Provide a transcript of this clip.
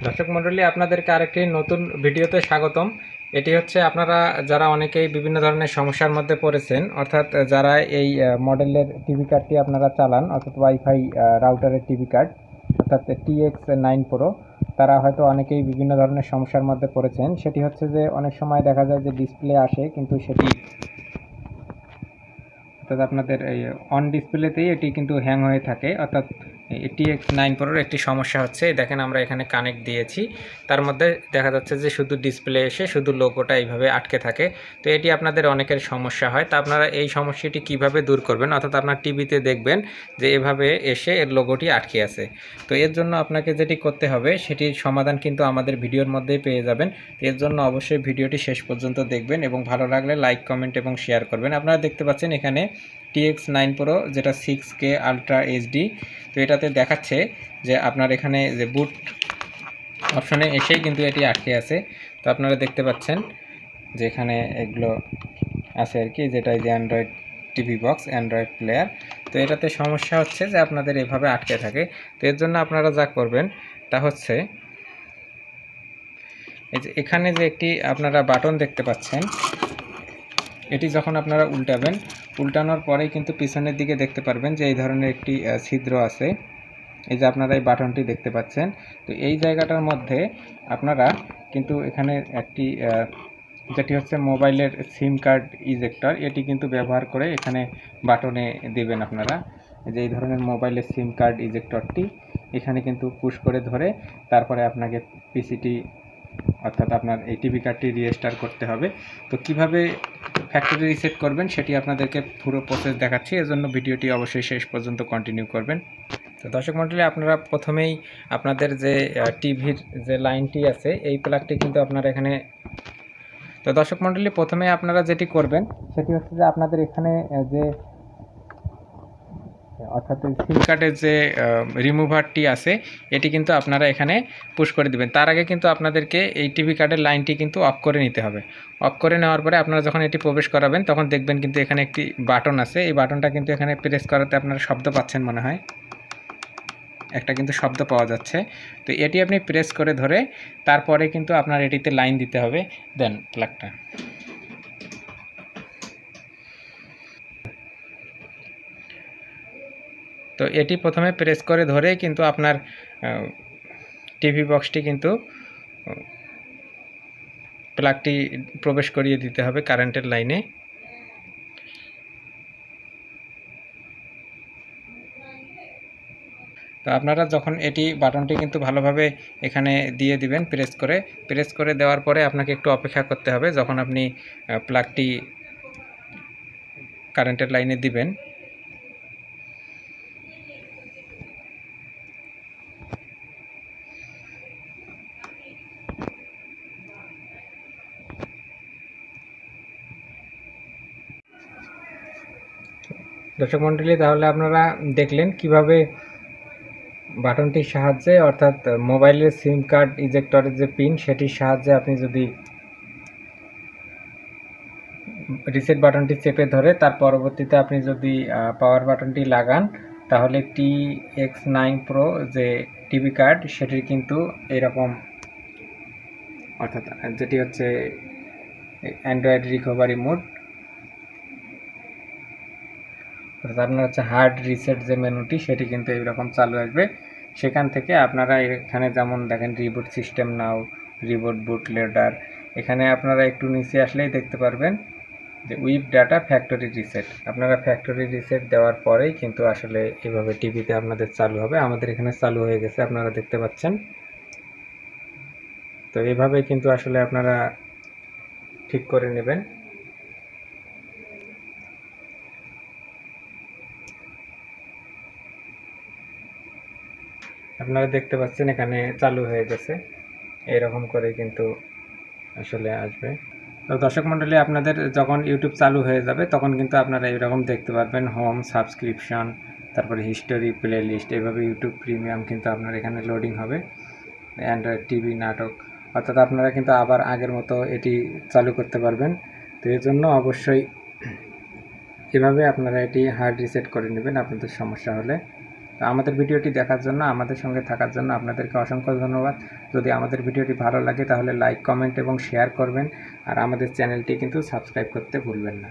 দর্শক মণ্ডলী, আপনাদেরকে আরেকটি নতুন ভিডিওতে স্বাগতম। এটি হচ্ছে আপনারা যারা অনেকেই বিভিন্ন ধরনের সমস্যার মধ্যে পড়েছেন, অর্থাৎ যারা এই মডেলের টিভি কার্ডটি আপনারা চালান, অর্থাৎ ওয়াইফাই রাউটারের টিভি কার্ড অর্থাৎ TX9 Pro, তারা হয়তো অনেকেই বিভিন্ন ধরনের সমস্যার মধ্যে পড়েছেন। সেটি হচ্ছে যে অনেক সময় দেখা যায় যে ডিসপ্লে আসে, কিন্তু সেটি অর্থাৎ আপনাদের এই অন ডিসপ্লেতেই এটি কিন্তু হ্যাং হয়ে থাকে। অর্থাৎ TX9 Proর একটি সমস্যা হচ্ছে, দেখেন আমরা এখানে কানেক্ট দিয়েছি, তার মধ্যে দেখা যাচ্ছে যে শুধু ডিসপ্লে এসে শুধু লোগোটা এইভাবে আটকে থাকে। তো এটি আপনাদের অনেকের সমস্যা হয়। তা আপনারা এই সমস্যাটি কিভাবে দূর করবেন, অর্থাৎ আপনার টিভিতে দেখবেন যে এভাবে এসে এর লোগোটি আটকে আছে। তো এর জন্য আপনাকে যেটি করতে হবে সেটির সমাধান কিন্তু আমাদের ভিডিওর মধ্যেই পেয়ে যাবেন। এর জন্য অবশ্যই ভিডিওটি শেষ পর্যন্ত দেখবেন এবং ভালো লাগলে লাইক, কমেন্ট এবং শেয়ার করবেন। আপনারা দেখতে পাচ্ছেন এখানে TX9 Pro, যেটা 6K আলট্রা এইচডি। তো এটাতে দেখাচ্ছে যে আপনার এখানে যে বুট অপশনে এসেই কিন্তু এটি আটকে আছে। তো আপনারা দেখতে পাচ্ছেন যে এখানে এগুলো আছে আর কি, যেটা যে Android TV box, Android player. তো এটাতে সমস্যা হচ্ছে যে আপনাদের এভাবে আটকে থাকে। তো এর জন্য আপনারা যা করবেন তা হচ্ছে এই যে এখানে যে একটি আপনারা বাটন দেখতে পাচ্ছেন, এটি যখন আপনারা উল্টাবেন, উল্টানোর পরেই কিন্তু পিছনের দিকে দেখতে পারবেন যে এই ধরনের একটি ছিদ্র আছে। এই যে আপনারা এই বাটনটি দেখতে পাচ্ছেন। তো এই জায়গাটার মধ্যে আপনারা কিন্তু এখানে একটি যেটি হচ্ছে মোবাইলের সিম কার্ড ইজেক্টর, এটি কিন্তু ব্যবহার করে এখানে বাটনে দেবেন আপনারা। যে এই ধরনের মোবাইলের সিম কার্ড ইজেক্টরটি এখানে কিন্তু পুশ করে ধরে তারপরে আপনাকে পিসিটি অর্থাৎ আপনার এই টিভি কার্ডটি রিস্টার্ট করতে হবে। তো কিভাবে ফ্যাক্টরি রিসেট করবেন সেটি আপনাদেরকে পুরো প্রসেস দেখাচ্ছি, এজন্য ভিডিওটি অবশ্যই শেষ পর্যন্ত কন্টিনিউ করবেন। তো দর্শক মণ্ডলী, আপনারা প্রথমেই আপনাদের যে টিভির যে লাইনটি আছে এই প্লাগটি কিন্তু আপনারা এখানে, তো দর্শক মণ্ডলী প্রথমে আপনারা যেটি করবেন সেটি হচ্ছে যে আপনাদের এখানে যে অর্থাৎ সিম কার্ডের যে রিমুভারটি আছে এটি কিন্তু আপনারা এখানে পুশ করে দিবেন। তার আগে কিন্তু আপনাদেরকে এই টিভি কার্ডের লাইনটি কিন্তু অফ করে নিতে হবে। অফ করে নেওয়ার পরে আপনারা যখন এটি প্রবেশ করাবেন তখন দেখবেন কিন্তু এখানে একটি বাটন আছে। এই বাটনটা কিন্তু এখানে প্রেস করাতে আপনারা শব্দ পাচ্ছেন, মনে হয় একটা কিন্তু শব্দ পাওয়া যাচ্ছে। তো এটি আপনি প্রেস করে ধরে তারপরে কিন্তু আপনার এটিতে লাইন দিতে হবে। দেন প্লাগটা, তো এটি প্রথমে প্রেস করে ধরে কিন্তু আপনার টিভি বক্সটি কিন্তু প্লাগটি প্রবেশ করিয়ে দিতে হবে কারেন্টের লাইনে। তো আপনারা যখন এটি বাটনটি কিন্তু ভালোভাবে এখানে দিয়ে দিবেন প্রেস করে দেওয়ার পরে আপনাকে একটু অপেক্ষা করতে হবে। যখন আপনি প্লাগটি কারেন্টের লাইনে দিবেন, দর্শক মণ্ডলী তাহলে আপনারা দেখলেন কিভাবে বাটনটির সাহায্যে অর্থাৎ মোবাইলের সিম কার্ড ইজেক্টরের যে পিন সেটির সাহায্যে আপনি যদি রিসেট বাটনটি চেপে ধরে তার পরবর্তীতে আপনি যদি পাওয়ার বাটনটি লাগান তাহলে TX9 Pro যে টিভি কার্ড সেটির কিন্তু এরকম, অর্থাৎ যেটি হচ্ছে অ্যান্ড্রয়েড রিকভারি মোড, অর্থাৎ আপনার হচ্ছে হার্ড রিসেট যে মেনুটি সেটি কিন্তু এইরকম চালু আসবে। সেখান থেকে আপনারা এখানে যেমন দেখেন রিবুট সিস্টেম নাও, রিবুট বুট লোডার, এখানে আপনারা একটু নিচে আসলেই দেখতে পারবেন যে উইপ ডাটা ফ্যাক্টরি রিসেট। আপনারা ফ্যাক্টরি রিসেট দেওয়ার পরেই কিন্তু আসলে এভাবে টিভিতে আপনাদের চালু হবে। আমাদের এখানে চালু হয়ে গেছে, আপনারা দেখতে পাচ্ছেন। তো এভাবে কিন্তু আসলে আপনারা ঠিক করে নেবেন। আপনারা দেখতে পাচ্ছেন এখানে চালু হয়ে গেছে, এরকম করে কিন্তু আসলে আসবে। তো দর্শক মণ্ডলী, আপনাদের যখন ইউটিউব চালু হয়ে যাবে তখন কিন্তু আপনারা এইরকম দেখতে পারবেন হোম, সাবস্ক্রিপশন, তারপরে হিস্টোরি, প্লে লিস্ট, এইভাবে ইউটিউব প্রিমিয়াম কিন্তু আপনার এখানে লোডিং হবে। অ্যান্ড্রয়েড টিভি, নাটক, অর্থাৎ আপনারা কিন্তু আবার আগের মতো এটি চালু করতে পারবেন। তো এর জন্য অবশ্যই এভাবে আপনারা এটি হার্ড রিসেট করে নেবেন আপনাদের সমস্যা হলে। তো আমাদের ভিডিওটি দেখার জন্য, আমাদের সঙ্গে থাকার জন্য আপনাদেরকে অসংখ্য ধন্যবাদ। যদি আমাদের ভিডিওটি ভালো লাগে তাহলে লাইক, কমেন্ট এবং শেয়ার করবেন, আর আমাদের চ্যানেলটি কিন্তু সাবস্ক্রাইব করতে ভুলবেন না।